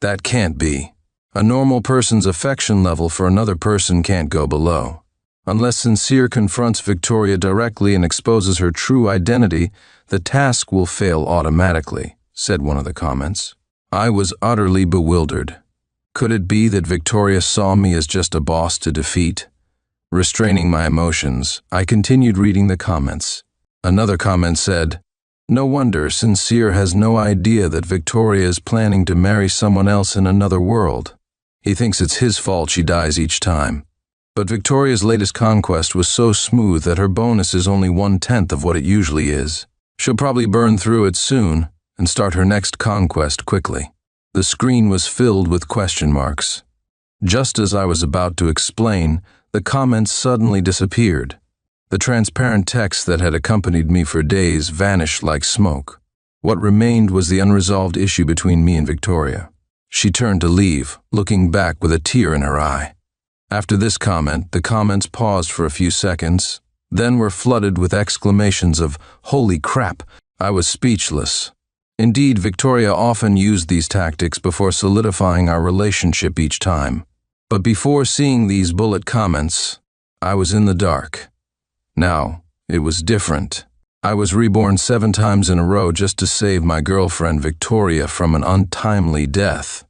That can't be. A normal person's affection level for another person can't go below. Unless Sincere confronts Victoria directly and exposes her true identity, the task will fail automatically, said one of the comments. I was utterly bewildered. Could it be that Victoria saw me as just a boss to defeat? Restraining my emotions, I continued reading the comments. Another comment said, "No wonder Sincere has no idea that Victoria is planning to marry someone else in another world. He thinks it's his fault she dies each time. But Victoria's latest conquest was so smooth that her bonus is only 1/10 of what it usually is. She'll probably burn through it soon and start her next conquest quickly." The screen was filled with question marks. Just as I was about to explain, the comments suddenly disappeared. The transparent text that had accompanied me for days vanished like smoke. What remained was the unresolved issue between me and Victoria. She turned to leave, looking back with a tear in her eye. After this comment, the comments paused for a few seconds, then were flooded with exclamations of, "Holy crap!" I was speechless. Indeed, Victoria often used these tactics before solidifying our relationship each time. But before seeing these bullet comments, I was in the dark. Now, it was different. I was reborn 7 times in a row just to save my girlfriend Victoria from an untimely death.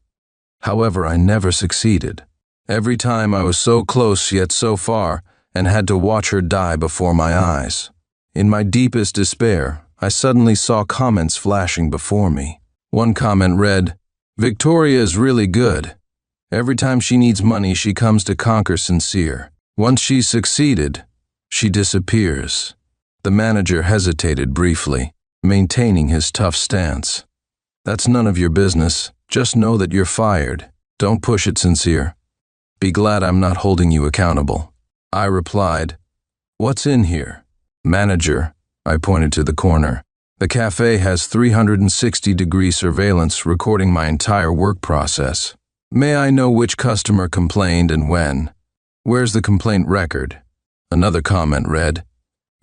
However, I never succeeded. Every time I was so close yet so far, and had to watch her die before my eyes. In my deepest despair, I suddenly saw comments flashing before me. One comment read, "Victoria is really good. Every time she needs money, she comes to conquer Sincere. Once she's succeeded, she disappears." The manager hesitated briefly, maintaining his tough stance. "That's none of your business. Just know that you're fired. Don't push it, Sincere. Be glad I'm not holding you accountable." I replied, "What's in here?" "Manager," I pointed to the corner. "The cafe has 360-degree surveillance recording my entire work process. May I know which customer complained and when? Where's the complaint record?" Another comment read,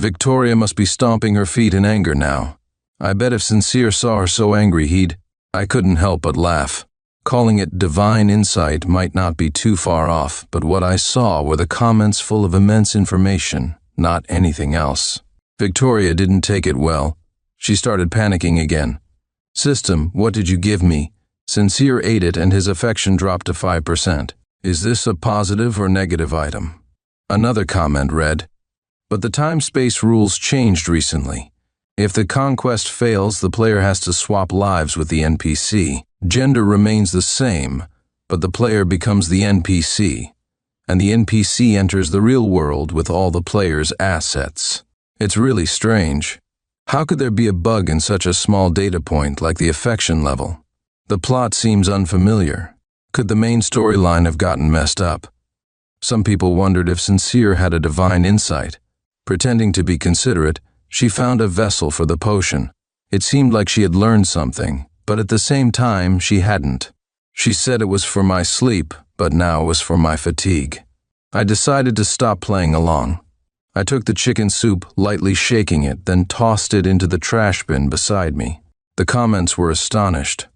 "Victoria must be stomping her feet in anger now. I bet if Sincere saw her so angry I couldn't help but laugh. Calling it divine insight might not be too far off, but what I saw were the comments full of immense information, not anything else. Victoria didn't take it well. She started panicking again. "System, what did you give me? Sincere ate it and his affection dropped to 5%. Is this a positive or negative item?" Another comment read, "But the time-space rules changed recently. If the conquest fails, the player has to swap lives with the NPC. Gender remains the same, but the player becomes the NPC, and the NPC enters the real world with all the player's assets. It's really strange. How could there be a bug in such a small data point like the affection level? The plot seems unfamiliar. Could the main storyline have gotten messed up?" Some people wondered if Sincere had a divine insight. Pretending to be considerate, she found a vessel for the potion. It seemed like she had learned something, but at the same time she hadn't. She said it was for my sleep, but now it was for my fatigue. I decided to stop playing along. I took the chicken soup, lightly shaking it, then tossed it into the trash bin beside me. The comments were astonished.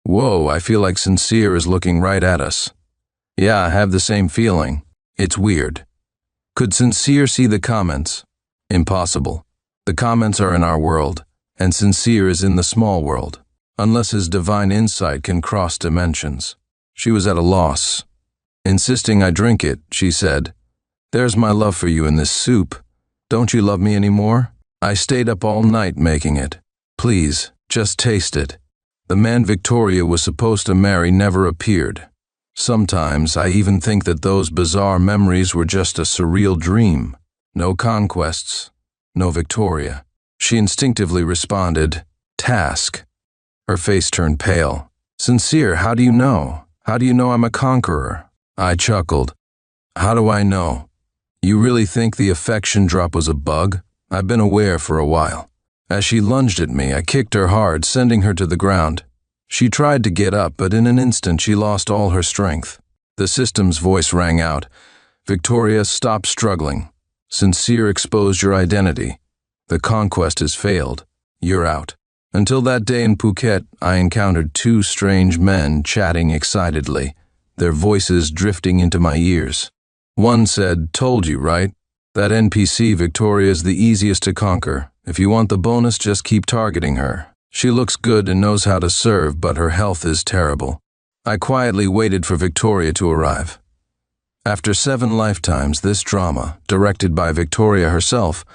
"Whoa, I feel like Sincere is looking right at us." "Yeah, I have the same feeling. It's weird." Could Sincere see the comments? Impossible. The comments are in our world, and Sincere is in the small world. Unless his divine insight can cross dimensions. She was at a loss. Insisting I drink it, she said, "There's my love for you in this soup. Don't you love me anymore? I stayed up all night making it. Please, just taste it." The man Victoria was supposed to marry never appeared. Sometimes I even think that those bizarre memories were just a surreal dream. No conquests, no Victoria. She instinctively responded, "Task." Her face turned pale. "Sincere, how do you know? How do you know I'm a conqueror?" I chuckled. "How do I know? You really think the affection drop was a bug? I've been aware for a while." As she lunged at me, I kicked her hard, sending her to the ground. She tried to get up, but in an instant she lost all her strength. The system's voice rang out. "Victoria, stop struggling. Sincere exposed your identity. The conquest has failed. You're out." Until that day in Phuket, I encountered two strange men chatting excitedly, their voices drifting into my ears. One said, "Told you, right? That NPC Victoria is the easiest to conquer. If you want the bonus, just keep targeting her. She looks good and knows how to serve, but her health is terrible." I quietly waited for Victoria to arrive. After 7 lifetimes, this drama, directed by Victoria herself,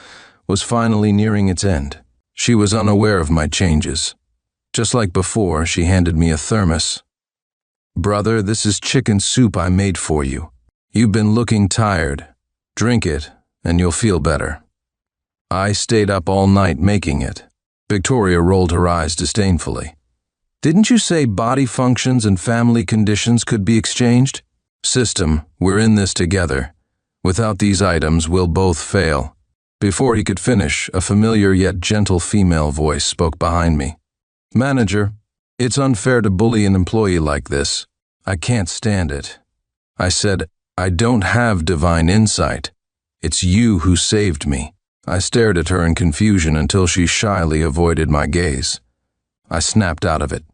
was finally nearing its end. She was unaware of my changes. Just like before, she handed me a thermos. "Brother, this is chicken soup I made for you. You've been looking tired. Drink it, and you'll feel better." I stayed up all night making it. Victoria rolled her eyes disdainfully. "Didn't you say body functions and family conditions could be exchanged?" "System, we're in this together. Without these items, we'll both fail." Before he could finish, a familiar yet gentle female voice spoke behind me. "Manager, it's unfair to bully an employee like this. I can't stand it." I said, "I don't have divine insight. It's you who saved me." I stared at her in confusion until she shyly avoided my gaze. I snapped out of it.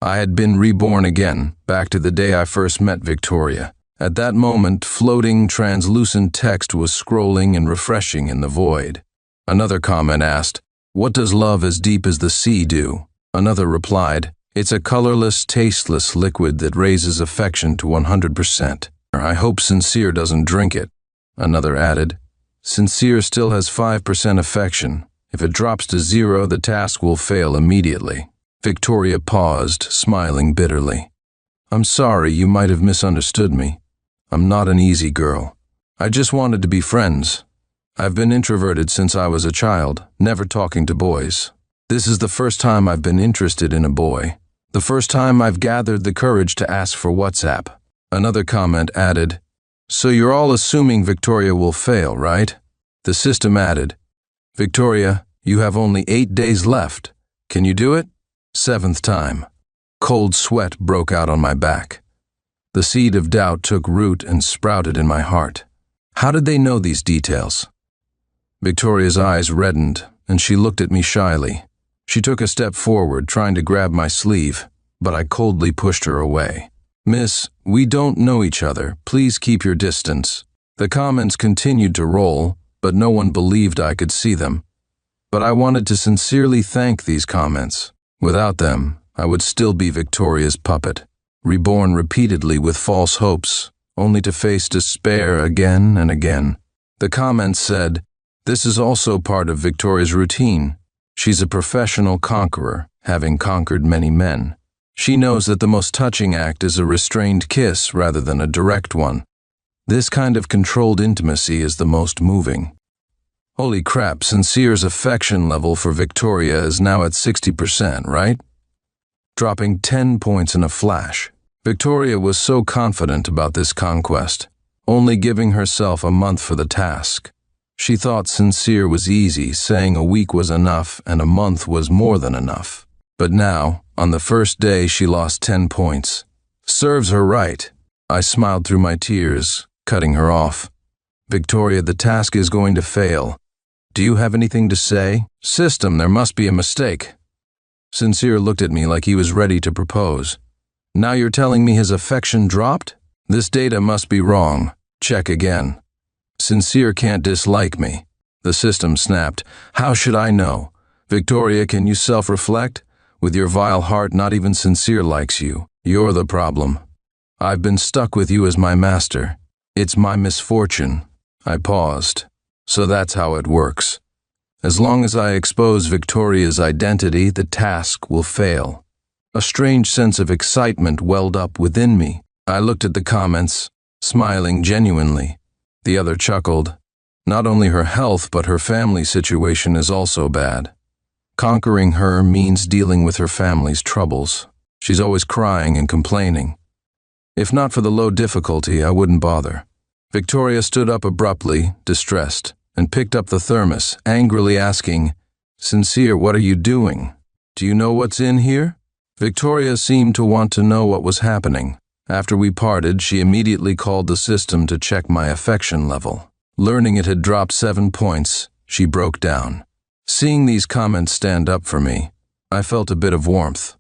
I had been reborn again, back to the day I first met Victoria. At that moment, floating, translucent text was scrolling and refreshing in the void. Another comment asked, "What does love as deep as the sea do?" Another replied, "It's a colorless, tasteless liquid that raises affection to 100%. I hope Sincere doesn't drink it." Another added, "Sincere still has 5% affection. If it drops to 0, the task will fail immediately." Victoria paused, smiling bitterly. "I'm sorry, you might have misunderstood me. I'm not an easy girl. I just wanted to be friends. I've been introverted since I was a child, never talking to boys. This is the first time I've been interested in a boy. The first time I've gathered the courage to ask for WhatsApp." Another comment added, "So you're all assuming Victoria will fail, right?" The system added, "Victoria, you have only 8 days left. Can you do it?" 7th time. Cold sweat broke out on my back. The seed of doubt took root and sprouted in my heart. How did they know these details? Victoria's eyes reddened, and she looked at me shyly. She took a step forward, trying to grab my sleeve, but I coldly pushed her away. "Miss, we don't know each other. Please keep your distance." The comments continued to roll, but no one believed I could see them. But I wanted to sincerely thank these comments. Without them, I would still be Victoria's puppet, reborn repeatedly with false hopes, only to face despair again and again. The comments said, "This is also part of Victoria's routine. She's a professional conqueror, having conquered many men. She knows that the most touching act is a restrained kiss rather than a direct one. This kind of controlled intimacy is the most moving." Holy crap, Sincere's affection level for Victoria is now at 60%, right? Dropping 10 points in a flash. Victoria was so confident about this conquest, only giving herself a month for the task. She thought Sincere was easy, saying a week was enough and a month was more than enough. But now, on the first day, she lost 10 points. Serves her right. I smiled through my tears, cutting her off. "Victoria, the task is going to fail. Do you have anything to say?" "System, there must be a mistake." Sincere looked at me like he was ready to propose. "Now you're telling me his affection dropped? This data must be wrong. Check again." "Sincere can't dislike me." The system snapped. "How should I know? Victoria, can you self-reflect? With your vile heart, not even Sincere likes you. You're the problem. I've been stuck with you as my master. It's my misfortune." I paused. "So that's how it works. As long as I expose Victoria's identity, the task will fail." A strange sense of excitement welled up within me. I looked at the comments, smiling genuinely. The other chuckled. Not only her health, but her family situation is also bad. Conquering her means dealing with her family's troubles. She's always crying and complaining. If not for the low difficulty, I wouldn't bother. Victoria stood up abruptly, distressed, and picked up the thermos, angrily asking, "Sincere, what are you doing? Do you know what's in here?" Victoria seemed to want to know what was happening. After we parted, she immediately called the system to check my affection level. Learning it had dropped 7 points, she broke down. Seeing these comments stand up for me, I felt a bit of warmth.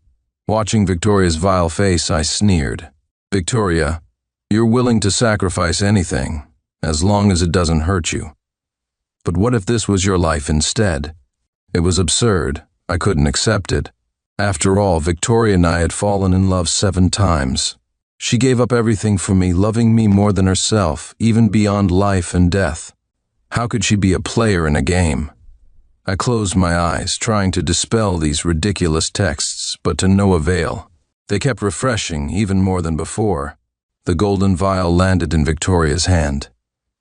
Watching Victoria's vile face, I sneered. Victoria, you're willing to sacrifice anything, as long as it doesn't hurt you. But what if this was your life instead? It was absurd. I couldn't accept it. After all, Victoria and I had fallen in love 7 times. She gave up everything for me, loving me more than herself, even beyond life and death. How could she be a player in a game? I closed my eyes, trying to dispel these ridiculous texts, but to no avail. They kept refreshing, even more than before. The golden vial landed in Victoria's hand.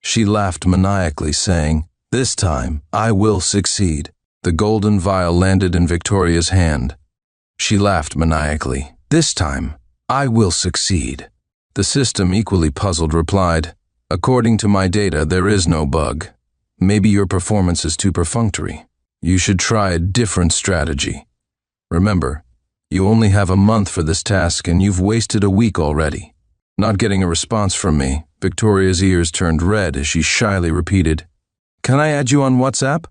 She laughed maniacally, saying, "This time, I will succeed." The golden vial landed in Victoria's hand. She laughed maniacally. "This time, I will succeed." The system, equally puzzled, replied, "According to my data, there is no bug. Maybe your performance is too perfunctory. You should try a different strategy. Remember, you only have a month for this task and you've wasted a week already." Not getting a response from me, Victoria's ears turned red as she shyly repeated, "Can I add you on WhatsApp?"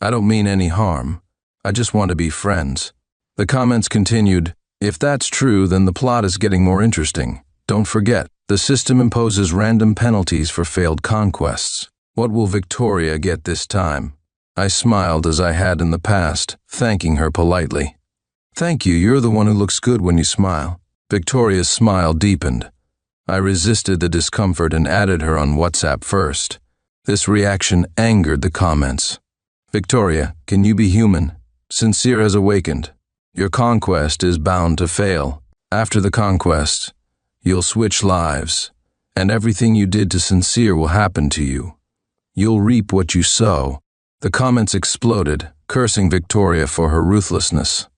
"I don't mean any harm. I just want to be friends." The comments continued, "If that's true, then the plot is getting more interesting. Don't forget, the system imposes random penalties for failed conquests. What will Victoria get this time?" I smiled as I had in the past, thanking her politely. "Thank you, you're the one who looks good when you smile." Victoria's smile deepened. I resisted the discomfort and added her on WhatsApp first. This reaction angered the comments. "Victoria, can you be human? Sincere has awakened. Your conquest is bound to fail. After the conquest, you'll switch lives, and everything you did to Sincere will happen to you. You'll reap what you sow." The comments exploded, cursing Victoria for her ruthlessness.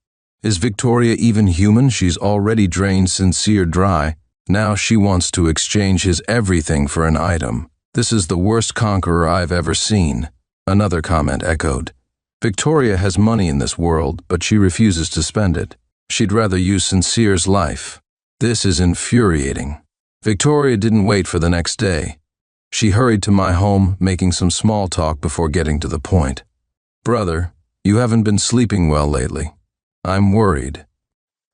Is Victoria even human? She's already drained Sincere dry. Now she wants to exchange his everything for an item. This is the worst conqueror I've ever seen. Another comment echoed. Victoria has money in this world, but she refuses to spend it. She'd rather use Sincere's life. This is infuriating. Victoria didn't wait for the next day. She hurried to my home, making some small talk before getting to the point. "Brother, you haven't been sleeping well lately. I'm worried.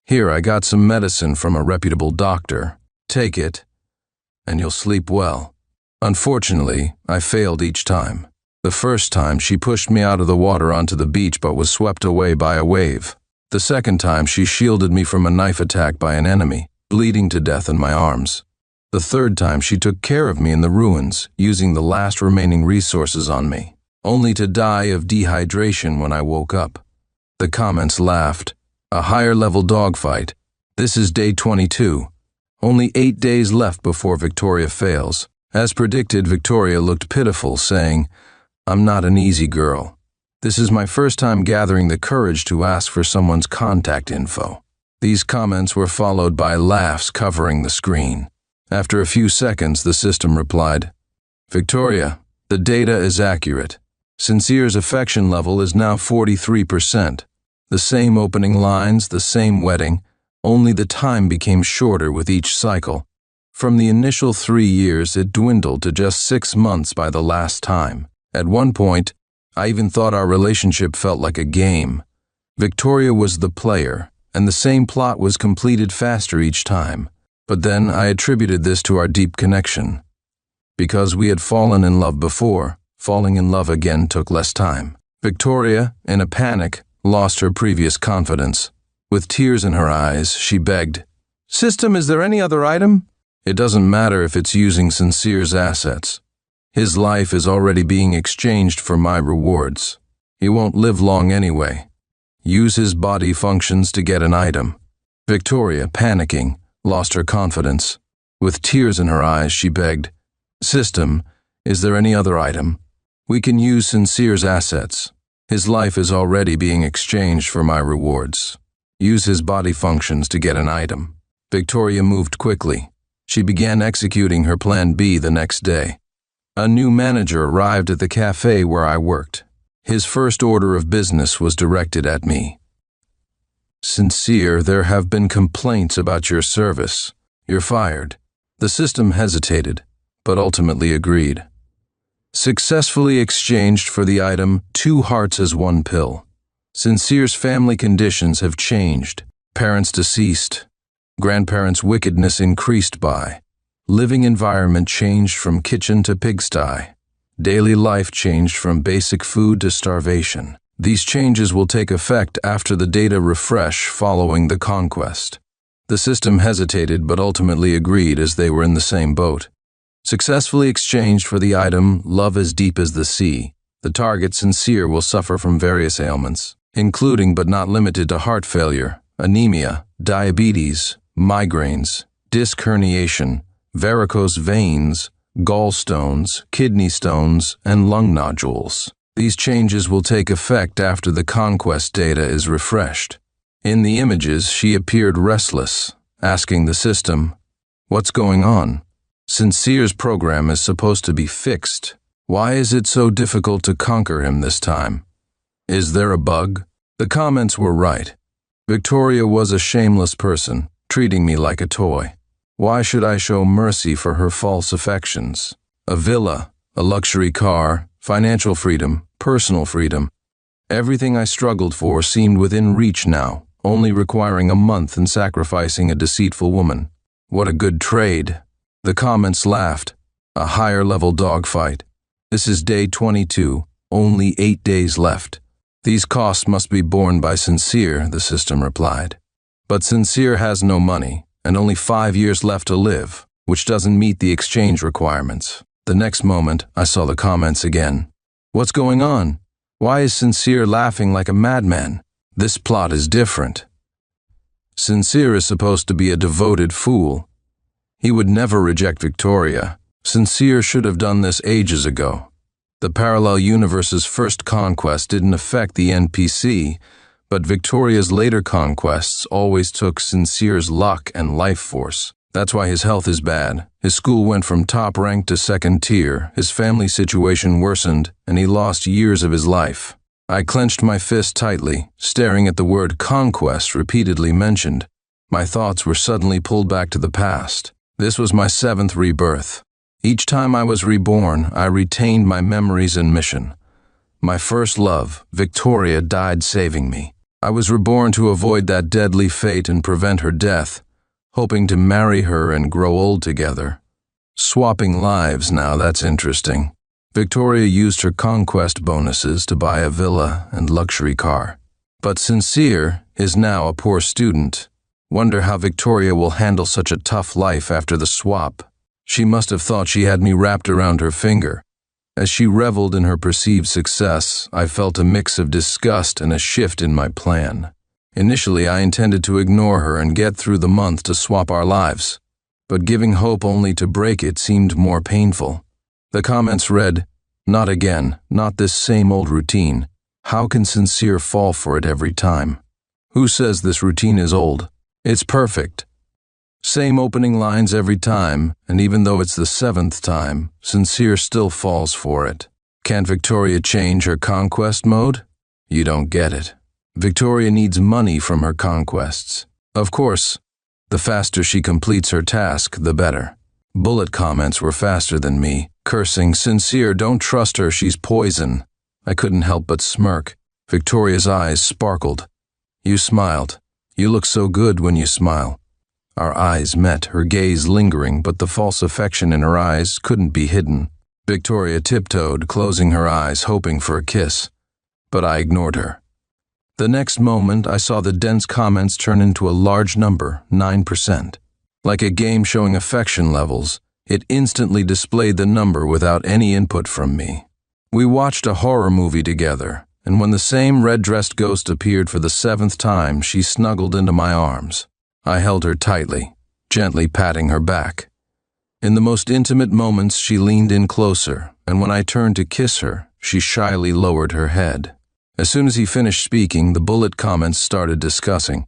Here, I got some medicine from a reputable doctor. Take it, and you'll sleep well." Unfortunately, I failed each time. The first time, she pushed me out of the water onto the beach but was swept away by a wave. The second time, she shielded me from a knife attack by an enemy, bleeding to death in my arms. The third time, she took care of me in the ruins, using the last remaining resources on me, only to die of dehydration when I woke up. The comments laughed. A higher-level dogfight. This is day 22. Only 8 days left before Victoria fails. As predicted, Victoria looked pitiful, saying, "I'm not an easy girl. This is my first time gathering the courage to ask for someone's contact info." These comments were followed by laughs covering the screen. After a few seconds, the system replied, "Victoria, the data is accurate. Sincere's affection level is now 43%. The same opening lines, the same wedding, only the time became shorter with each cycle. From the initial 3 years, it dwindled to just 6 months by the last time. At one point, I even thought our relationship felt like a game. Victoria was the player, and the same plot was completed faster each time. But then I attributed this to our deep connection. Because we had fallen in love before, falling in love again took less time. Victoria, in a panic, lost her previous confidence. With tears in her eyes, she begged, "System, is there any other item?" "It doesn't matter if it's using Sincere's assets. His life is already being exchanged for my rewards. He won't live long anyway. Use his body functions to get an item." Victoria, panicking, lost her confidence. With tears in her eyes, she begged, "System, is there any other item? We can use Sincere's assets. His life is already being exchanged for my rewards. Use his body functions to get an item." Victoria moved quickly. She began executing her plan B the next day. A new manager arrived at the cafe where I worked. His first order of business was directed at me. "Sincere, there have been complaints about your service. You're fired." The system hesitated, but ultimately agreed. "Successfully exchanged for the item 2 hearts as 1 pill. Sincere's family conditions have changed. Parents deceased. Grandparents' wickedness increased by. Living environment changed from kitchen to pigsty. Daily life changed from basic food to starvation. These changes will take effect after the data refresh following the conquest. The system hesitated but ultimately agreed as they were in the same boat. Successfully exchanged for the item "Love as Deep as the Sea," the target Sincere will suffer from various ailments, including but not limited to heart failure, anemia, diabetes, migraines, disc herniation, varicose veins, gallstones, kidney stones, and lung nodules. These changes will take effect after the conquest data is refreshed. In the images, she appeared restless, asking the system, "What's going on? Sincere's program is supposed to be fixed. Why is it so difficult to conquer him this time? Is there a bug?" The comments were right. Victoria was a shameless person, treating me like a toy. Why should I show mercy for her false affections? A villa, a luxury car, financial freedom, personal freedom. Everything I struggled for seemed within reach now, only requiring a month and sacrificing a deceitful woman. What a good trade. The comments laughed. A higher-level dogfight. This is day 22, only 8 days left. These costs must be borne by Sincere, the system replied. But Sincere has no money, and only 5 years left to live, which doesn't meet the exchange requirements. The next moment, I saw the comments again. What's going on? Why is Sincere laughing like a madman? This plot is different. Sincere is supposed to be a devoted fool. He would never reject Victoria. Sincere should have done this ages ago. The parallel universe's first conquest didn't affect the NPC, but Victoria's later conquests always took Sincere's luck and life force. That's why his health is bad. His school went from top rank to second tier, his family situation worsened, and he lost years of his life. I clenched my fist tightly, staring at the word conquest repeatedly mentioned. My thoughts were suddenly pulled back to the past. This was my 7th rebirth. Each time I was reborn, I retained my memories and mission. My first love, Victoria, died saving me. I was reborn to avoid that deadly fate and prevent her death, hoping to marry her and grow old together. Swapping lives now, that's interesting. Victoria used her conquest bonuses to buy a villa and luxury car. But Sincere is now a poor student. Wonder how Victoria will handle such a tough life after the swap. She must have thought she had me wrapped around her finger. As she reveled in her perceived success, I felt a mix of disgust and a shift in my plan. Initially, I intended to ignore her and get through the month to swap our lives. But giving hope only to break it seemed more painful. The comments read, "Not again, not this same old routine. How can Sincere fall for it every time? Who says this routine is old? It's perfect. Same opening lines every time, and even though it's the 7th time, Sincere still falls for it. Can't Victoria change her conquest mode? You don't get it. Victoria needs money from her conquests. Of course, the faster she completes her task, the better." Bullet comments were faster than me, cursing, "Sincere, don't trust her, she's poison." I couldn't help but smirk. Victoria's eyes sparkled. "You smiled. You look so good when you smile." Our eyes met, her gaze lingering, but the false affection in her eyes couldn't be hidden. Victoria tiptoed, closing her eyes, hoping for a kiss. But I ignored her. The next moment, I saw the dense comments turn into a large number, 9%. Like a game showing affection levels, it instantly displayed the number without any input from me. We watched a horror movie together, and when the same red-dressed ghost appeared for the 7th time, she snuggled into my arms. I held her tightly, gently patting her back. In the most intimate moments, she leaned in closer, and when I turned to kiss her, she shyly lowered her head. As soon as he finished speaking, the bullet comments started discussing.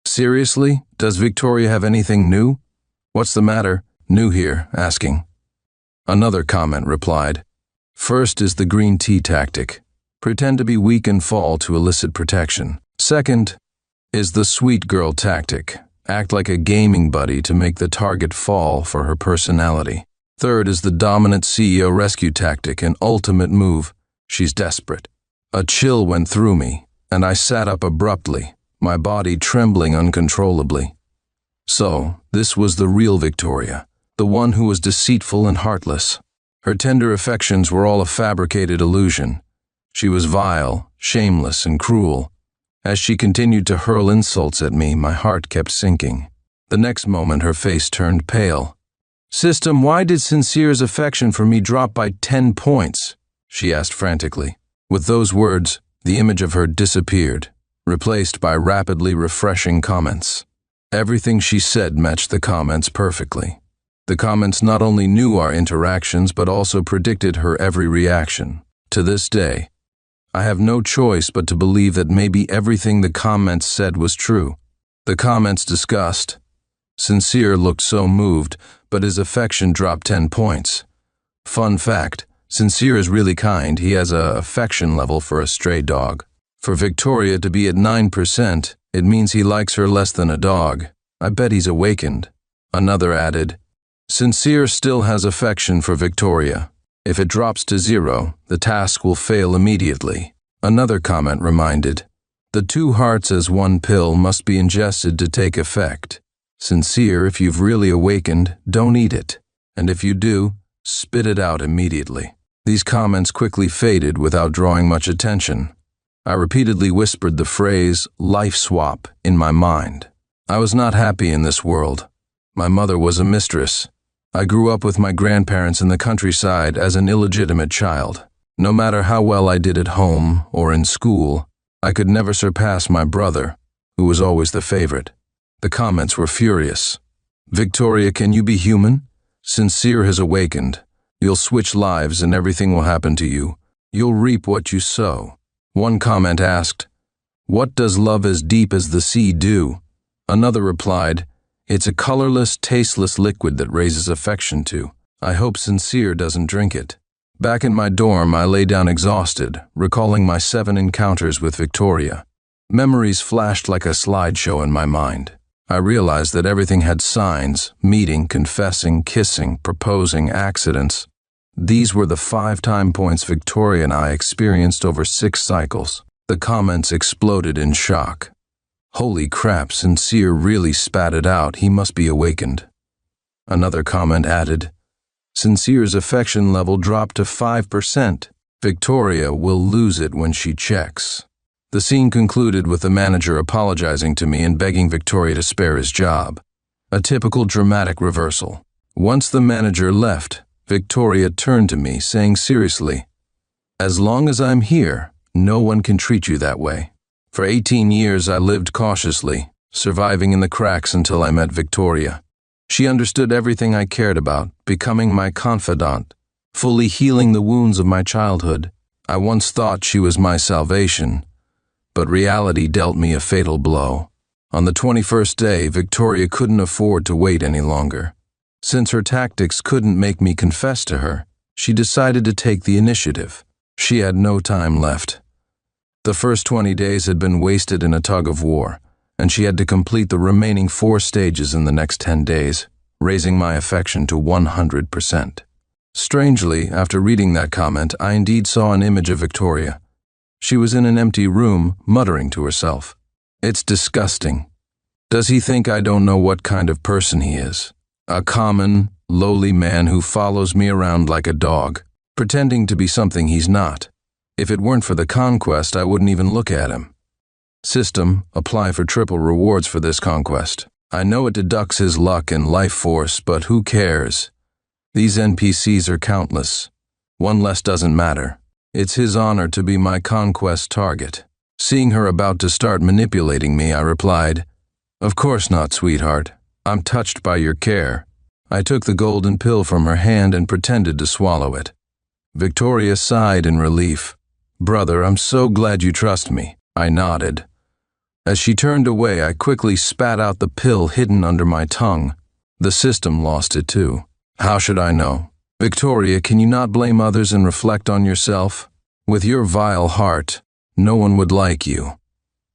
"Seriously? Does Victoria have anything new? What's the matter?" New here, asking. Another comment replied, "First is the green tea tactic. Pretend to be weak and fall to elicit protection. Second is the sweet girl tactic. Act like a gaming buddy to make the target fall for her personality. Third is the dominant CEO rescue tactic, an ultimate move. She's desperate." A chill went through me. and I sat up abruptly, my body trembling uncontrollably. So, this was the real Victoria, the one who was deceitful and heartless. Her tender affections were all a fabricated illusion. She was vile, shameless, and cruel. As she continued to hurl insults at me, my heart kept sinking. The next moment her face turned pale. "System, why did Sincere's affection for me drop by 10 points?" she asked frantically. With those words, the image of her disappeared, replaced by rapidly refreshing comments. Everything she said matched the comments perfectly. The comments not only knew our interactions but also predicted her every reaction. To this day, I have no choice but to believe that maybe everything the comments said was true. The comments discussed, Sincere looked so moved, but his affection dropped 10 points. Fun fact, Sincere is really kind. He has a affection level for a stray dog. For Victoria to be at 9%, it means he likes her less than a dog. I bet he's awakened. Another added, Sincere still has affection for Victoria. If it drops to 0, the task will fail immediately. Another comment reminded, the 2 hearts as 1 pill must be ingested to take effect. Sincere, if you've really awakened, don't eat it. And if you do, spit it out immediately. These comments quickly faded without drawing much attention. I repeatedly whispered the phrase, life swap, in my mind. I was not happy in this world. My mother was a mistress. I grew up with my grandparents in the countryside as an illegitimate child. No matter how well I did at home or in school, I could never surpass my brother, who was always the favorite. The comments were furious. Victoria, can you be human? Sincere has awakened. You'll switch lives and everything will happen to you. You'll reap what you sow. One comment asked, what does love as deep as the sea do? Another replied, it's a colorless, tasteless liquid that raises affection to. I hope Sincere doesn't drink it. Back in my dorm, I lay down exhausted, recalling my 7 encounters with Victoria. Memories flashed like a slideshow in my mind. I realized that everything had signs: meeting, confessing, kissing, proposing, accidents. These were the 5 time points Victoria and I experienced over 6 cycles. The comments exploded in shock. Holy crap, Sincere really spat it out. He must be awakened. Another comment added, Sincere's affection level dropped to 5%. Victoria will lose it when she checks. The scene concluded with the manager apologizing to me and begging Victoria to spare his job. A typical dramatic reversal. Once the manager left, Victoria turned to me, saying seriously, as long as I'm here, no one can treat you that way. For 18 years I lived cautiously, surviving in the cracks until I met Victoria. She understood everything I cared about, becoming my confidant, fully healing the wounds of my childhood. I once thought she was my salvation, but reality dealt me a fatal blow. On the 21st day, Victoria couldn't afford to wait any longer. Since her tactics couldn't make me confess to her, she decided to take the initiative. She had no time left. The first 20 days had been wasted in a tug-of-war, and she had to complete the remaining 4 stages in the next 10 days, raising my affection to 100%. Strangely, after reading that comment, I indeed saw an image of Victoria. She was in an empty room, muttering to herself. It's disgusting. Does he think I don't know what kind of person he is? A common, lowly man who follows me around like a dog, pretending to be something he's not. If it weren't for the conquest, I wouldn't even look at him. System, apply for triple rewards for this conquest. I know it deducts his luck and life force, but who cares? These NPCs are countless. One less doesn't matter. It's his honor to be my conquest target. Seeing her about to start manipulating me, I replied, of course not, sweetheart. I'm touched by your care. I took the golden pill from her hand and pretended to swallow it. Victoria sighed in relief. Brother, I'm so glad you trust me. I nodded. As she turned away, I quickly spat out the pill hidden under my tongue. The system lost it too. How should I know? Victoria, can you not blame others and reflect on yourself? With your vile heart, no one would like you.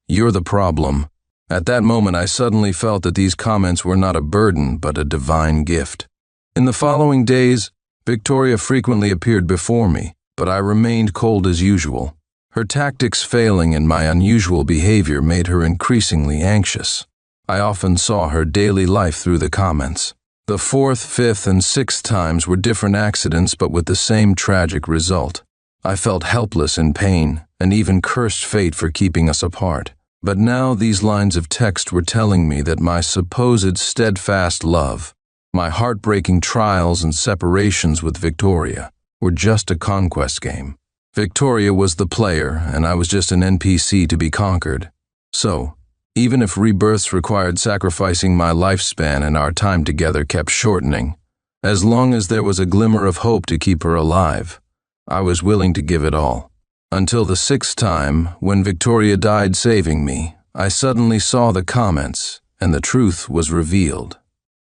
You're the problem. At that moment, I suddenly felt that these comments were not a burden, but a divine gift. In the following days, Victoria frequently appeared before me, but I remained cold as usual. Her tactics failing and my unusual behavior made her increasingly anxious. I often saw her daily life through the comments. The fourth, fifth, and sixth times were different accidents but with the same tragic result. I felt helpless in pain and even cursed fate for keeping us apart. But now these lines of text were telling me that my supposed steadfast love, my heartbreaking trials and separations with Victoria, were just a conquest game. Victoria was the player, and I was just an NPC to be conquered. So, even if rebirths required sacrificing my lifespan and our time together kept shortening, as long as there was a glimmer of hope to keep her alive, I was willing to give it all. Until the sixth time, when Victoria died saving me, I suddenly saw the comments, and the truth was revealed.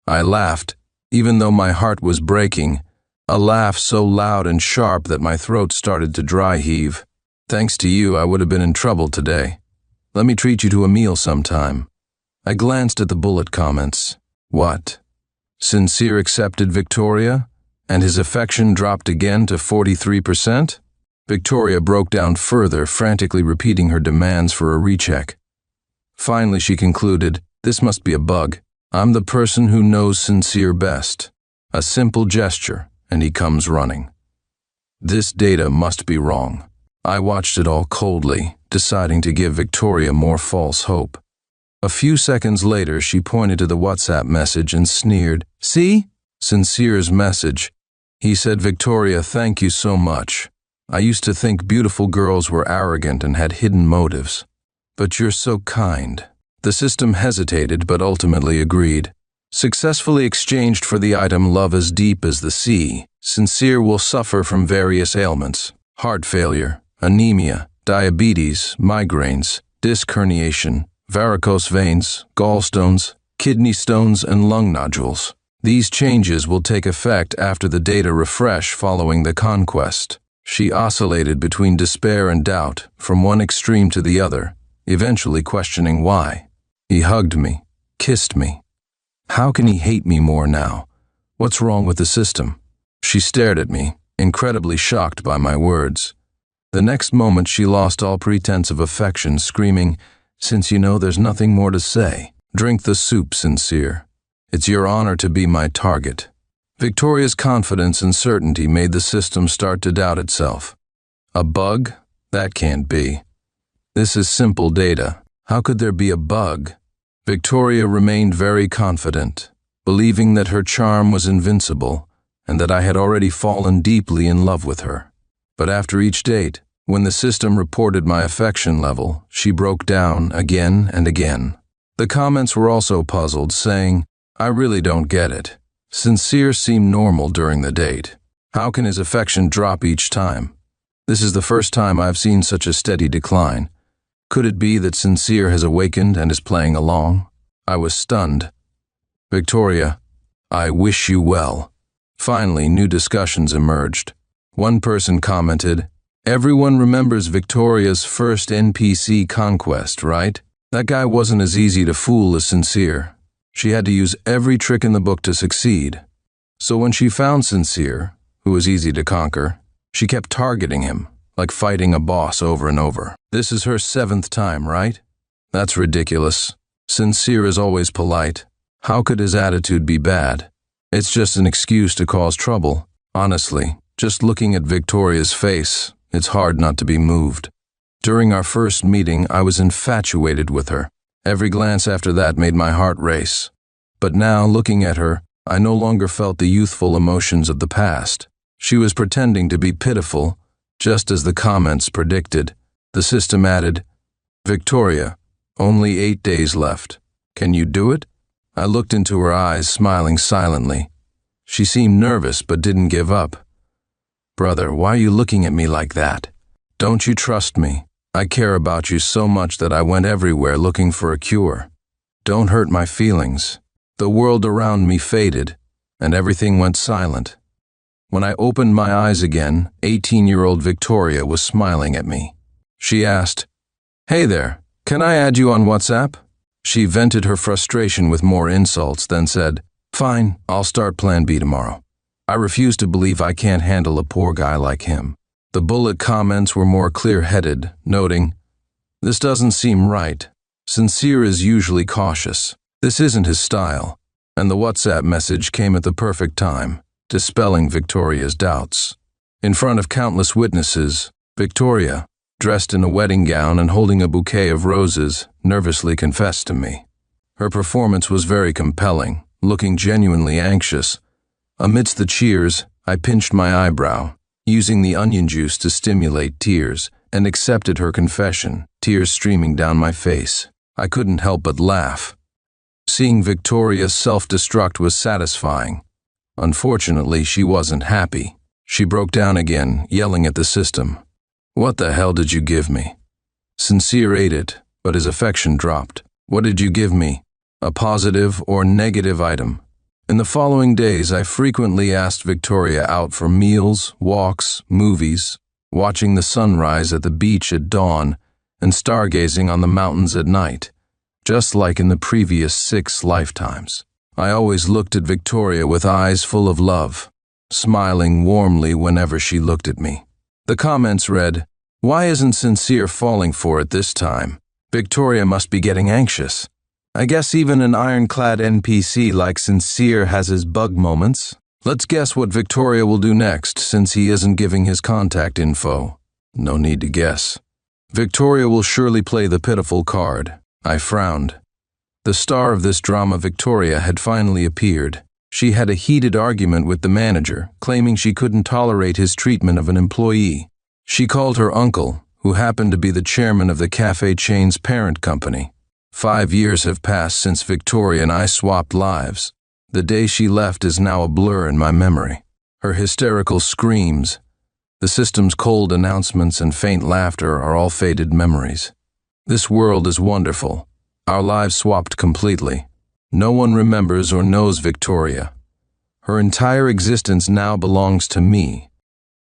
I laughed, even though my heart was breaking, a laugh so loud and sharp that my throat started to dry heave. Thanks to you, I would have been in trouble today. Let me treat you to a meal sometime. I glanced at the bullet comments. What? Sincere accepted Victoria? And his affection dropped again to 43%? Victoria broke down further, frantically repeating her demands for a recheck. Finally, she concluded, this must be a bug. I'm the person who knows Sincere best. A simple gesture, and he comes running. This data must be wrong. I watched it all coldly, deciding to give Victoria more false hope. A few seconds later, she pointed to the WhatsApp message and sneered. See? Sincere's message. He said, Victoria, thank you so much. I used to think beautiful girls were arrogant and had hidden motives. But you're so kind. The system hesitated but ultimately agreed. Successfully exchanged for the item love as deep as the sea, Sincere will suffer from various ailments: heart failure, anemia, diabetes, migraines, disc herniation, varicose veins, gallstones, kidney stones, and lung nodules. These changes will take effect after the data refresh following the conquest. She oscillated between despair and doubt, from one extreme to the other, eventually questioning why. He hugged me, kissed me. How can he hate me more now? What's wrong with the system? She stared at me, incredibly shocked by my words. The next moment she lost all pretense of affection, screaming, Since you know there's nothing more to say, drink the soup, Sincere. It's your honor to be my target. Victoria's confidence and certainty made the system start to doubt itself. A bug? That can't be. This is simple data. How could there be a bug? Victoria remained very confident, believing that her charm was invincible and that I had already fallen deeply in love with her. But after each date, when the system reported my affection level, she broke down again and again. The comments were also puzzled, saying, I really don't get it. Sincere seemed normal during the date. How can his affection drop each time? This is the first time I've seen such a steady decline. Could it be that Sincere has awakened and is playing along? I was stunned. Victoria, I wish you well. Finally, new discussions emerged. One person commented, Everyone remembers Victoria's first NPC conquest, right? That guy wasn't as easy to fool as Sincere. She had to use every trick in the book to succeed. So when she found Sincere, who was easy to conquer, she kept targeting him, like fighting a boss over and over. This is her 7th time, right? That's ridiculous. Sincere is always polite. How could his attitude be bad? It's just an excuse to cause trouble. Honestly, just looking at Victoria's face, it's hard not to be moved. During our first meeting, I was infatuated with her. Every glance after that made my heart race. But now, looking at her, I no longer felt the youthful emotions of the past. She was pretending to be pitiful, just as the comments predicted. The system added, Victoria, only 8 days left. Can you do it? I looked into her eyes, smiling silently. She seemed nervous but didn't give up. Brother, why are you looking at me like that? Don't you trust me? I care about you so much that I went everywhere looking for a cure. Don't hurt my feelings. The world around me faded, and everything went silent. When I opened my eyes again, 18-year-old Victoria was smiling at me. She asked, Hey there, can I add you on WhatsApp? She vented her frustration with more insults, then said, Fine, I'll start Plan B tomorrow. I refuse to believe I can't handle a poor guy like him. The bullet comments were more clear-headed, noting, "This doesn't seem right. Sincere is usually cautious. This isn't his style." And the WhatsApp message came at the perfect time, dispelling Victoria's doubts. In front of countless witnesses, Victoria, dressed in a wedding gown and holding a bouquet of roses, nervously confessed to me. Her performance was very compelling, looking genuinely anxious. Amidst the cheers, I pinched my eyebrow, using the onion juice to stimulate tears, and accepted her confession, tears streaming down my face. I couldn't help but laugh. Seeing Victoria self-destruct was satisfying. Unfortunately, she wasn't happy. She broke down again, yelling at the system. "What the hell did you give me?" Sincere ate it, but his affection dropped. "What did you give me? A positive or negative item?" In the following days, I frequently asked Victoria out for meals, walks, movies, watching the sunrise at the beach at dawn, and stargazing on the mountains at night, just like in the previous 6 lifetimes. I always looked at Victoria with eyes full of love, smiling warmly whenever she looked at me. The comments read, "Why isn't Sincere falling for it this time? Victoria must be getting anxious. I guess even an ironclad NPC like Sincere has his bug moments. Let's guess what Victoria will do next since he isn't giving his contact info." No need to guess. Victoria will surely play the pitiful card. I frowned. The star of this drama, Victoria, had finally appeared. She had a heated argument with the manager, claiming she couldn't tolerate his treatment of an employee. She called her uncle, who happened to be the chairman of the cafe chain's parent company. 5 years have passed since Victoria and I swapped lives. The day she left is now a blur in my memory. Her hysterical screams, the system's cold announcements and faint laughter are all faded memories. This world is wonderful. Our lives swapped completely. No one remembers or knows Victoria. Her entire existence now belongs to me,